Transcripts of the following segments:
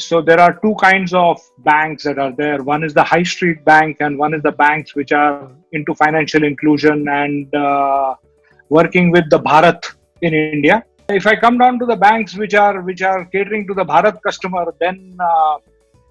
So there are two kinds of banks that are there. One is the high street bank, and one is the banks which are into financial inclusion and working with the Bharat in India. If I come down to the banks which are catering to the Bharat customer, then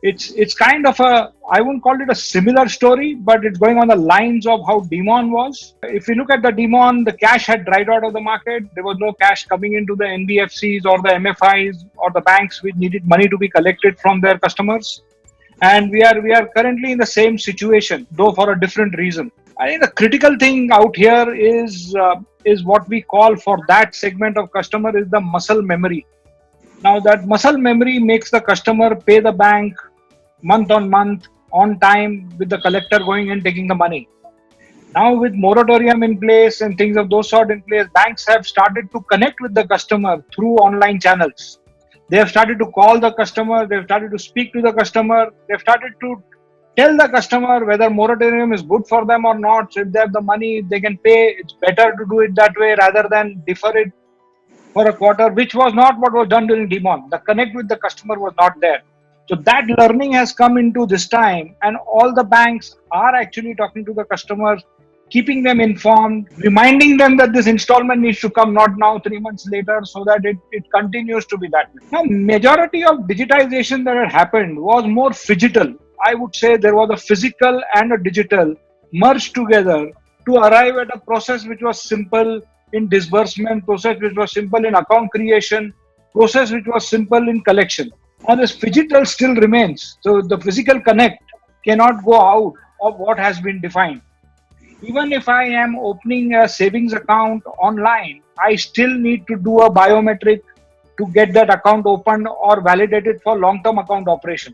it's kind of a, I wouldn't call it a similar story, but it's going on the lines of how Demon was. If you look at the Demon, the cash had dried out of the market. There was no cash coming into the NBFCs or the MFIs or the banks which needed money to be collected from their customers. And we are currently in the same situation, though for a different reason. I think the critical thing out here is what we call for that segment of customer is the muscle memory. Now that muscle memory makes the customer pay the bank month on month on time with the collector going and taking the money. Now with moratorium in place and things of those sort in place, banks have started to connect with the customer through online channels. They have started to call the customer, they've started to speak to the customer, they've started to tell the customer whether moratorium is good for them or not. So if they have the money, they can pay. It's better to do it that way rather than defer it for a quarter, which was not what was done during Demon. The connect with the customer was not there. So that learning has come into this time, and all the banks are actually talking to the customers, keeping them informed, reminding them that this installment needs to come not now, 3 months later, so that it continues to be that way. Now, majority of digitization that had happened was more phygital. I would say there was a physical and a digital merged together to arrive at a process which was simple in disbursement, process which was simple in account creation, process which was simple in collection. And this phygital still remains. So the physical connect cannot go out of what has been defined. Even if I am opening a savings account online, I still need to do a biometric to get that account opened or validated for long-term account operation.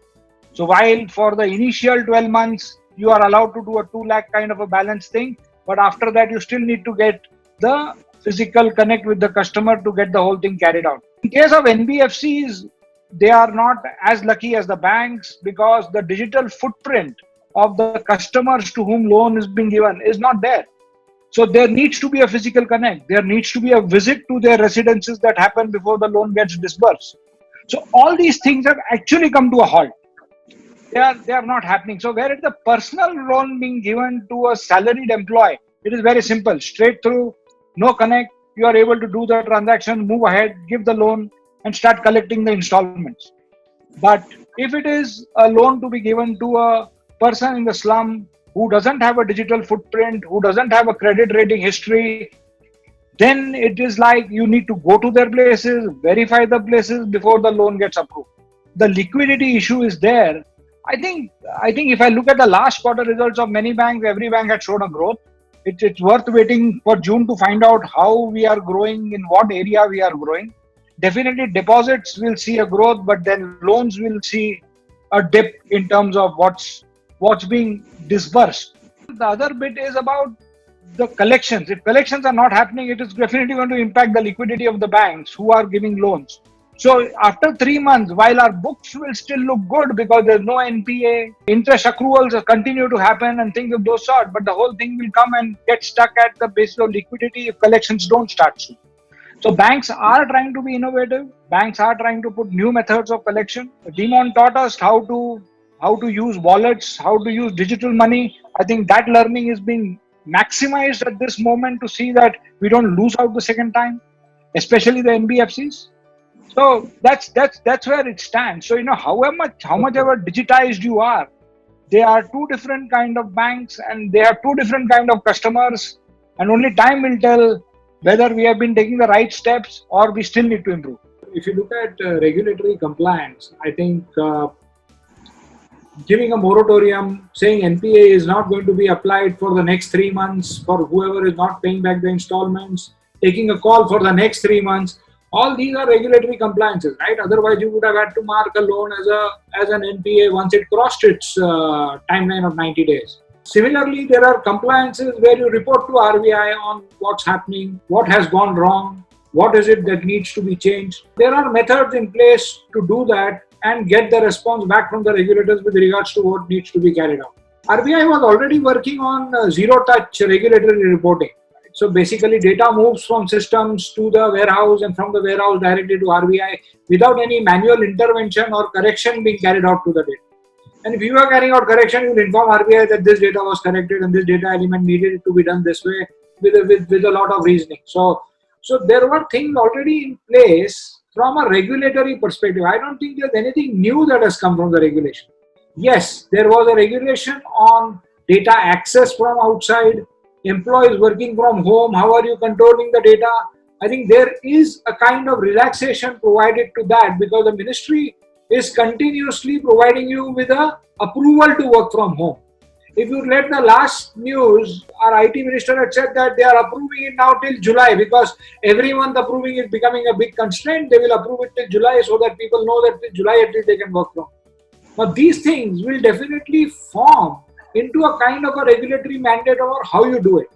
So while for the initial 12 months, you are allowed to do a 2 lakh kind of a balance thing, but after that, you still need to get the physical connect with the customer to get the whole thing carried out. In case of NBFCs, they are not as lucky as the banks because the digital footprint of the customers to whom loan is being given is not there. So there needs to be a physical connect. There needs to be a visit to their residences that happen before the loan gets disbursed. So all these things have actually come to a halt. They are not happening. So where is the personal loan being given to a salaried employee? It is very simple, straight through, no connect. You are able to do the transaction, move ahead, give the loan, and start collecting the installments. But if it is a loan to be given to a person in the slum who doesn't have a digital footprint, who doesn't have a credit rating history, then it is like you need to go to their places, verify the places before the loan gets approved. The liquidity issue is there. I think if I look at the last quarter results of many banks, every bank had shown a growth. It's worth waiting for June to find out how we are growing, in what area we are growing. Definitely deposits will see a growth, but then loans will see a dip in terms of what's being disbursed. The other bit is about the collections. If collections are not happening, it is definitely going to impact the liquidity of the banks who are giving loans. So after 3 months, while our books will still look good because there's no NPA, interest accruals continue to happen and things of those sort, but the whole thing will come and get stuck at the basis of liquidity if collections don't start soon. So banks are trying to be innovative. Banks are trying to put new methods of collection. Demon taught us how to use wallets, how to use digital money. I think that learning is being maximized at this moment to see that we don't lose out the second time, especially the NBFCs. So that's where it stands. So how much ever digitized you are, they are two different kind of banks and they have two different kind of customers, and only time will tell whether we have been taking the right steps or we still need to improve. If you look at regulatory compliance, I think giving a moratorium, saying NPA is not going to be applied for the next 3 months for whoever is not paying back the installments, taking a call for the next 3 months, all these are regulatory compliances, right? Otherwise, you would have had to mark a loan as an NPA once it crossed its timeline of 90 days. Similarly, there are compliances where you report to RBI on what's happening, what has gone wrong, what is it that needs to be changed. There are methods in place to do that and get the response back from the regulators with regards to what needs to be carried out. RBI was already working on zero-touch regulatory reporting. So basically, data moves from systems to the warehouse and from the warehouse directly to RBI without any manual intervention or correction being carried out to the data. And if you are carrying out correction, you will inform RBI that this data was corrected and this data element needed to be done this way with a lot of reasoning. So there were things already in place from a regulatory perspective. I don't think there's anything new that has come from the regulation. Yes, there was a regulation on data access from outside, employees working from home, how are you controlling the data? I think there is a kind of relaxation provided to that because the ministry is continuously providing you with a approval to work from home. If you read the last news, our IT minister had said that they are approving it now till July because every month approving is becoming a big constraint. They will approve it till July so that people know that till July at least they can work from home. Now these things will definitely form into a kind of a regulatory mandate over how you do it.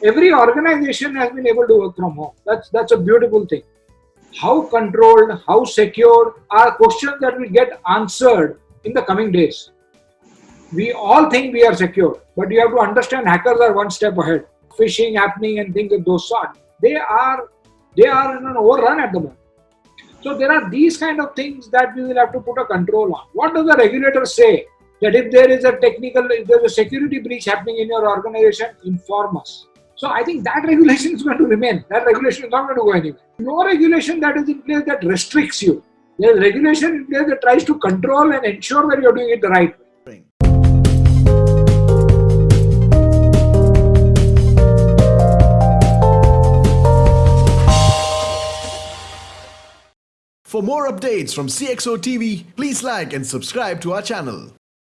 Every organization has been able to work from home. That's a beautiful thing. How controlled, how secured are questions that will get answered in the coming days. We all think we are secure, but you have to understand hackers are one step ahead. Phishing happening and things of those sort. They are in an overrun at the moment. So there are these kind of things that we will have to put a control on. What does the regulator say? That if there is if there is a security breach happening in your organization, inform us. So I think that regulation is going to remain. That regulation is not going to go anywhere. No regulation that is in place that restricts you. There is regulation in place that tries to control and ensure that you are doing it the right way. For more updates from CXO TV, please like and subscribe to our channel.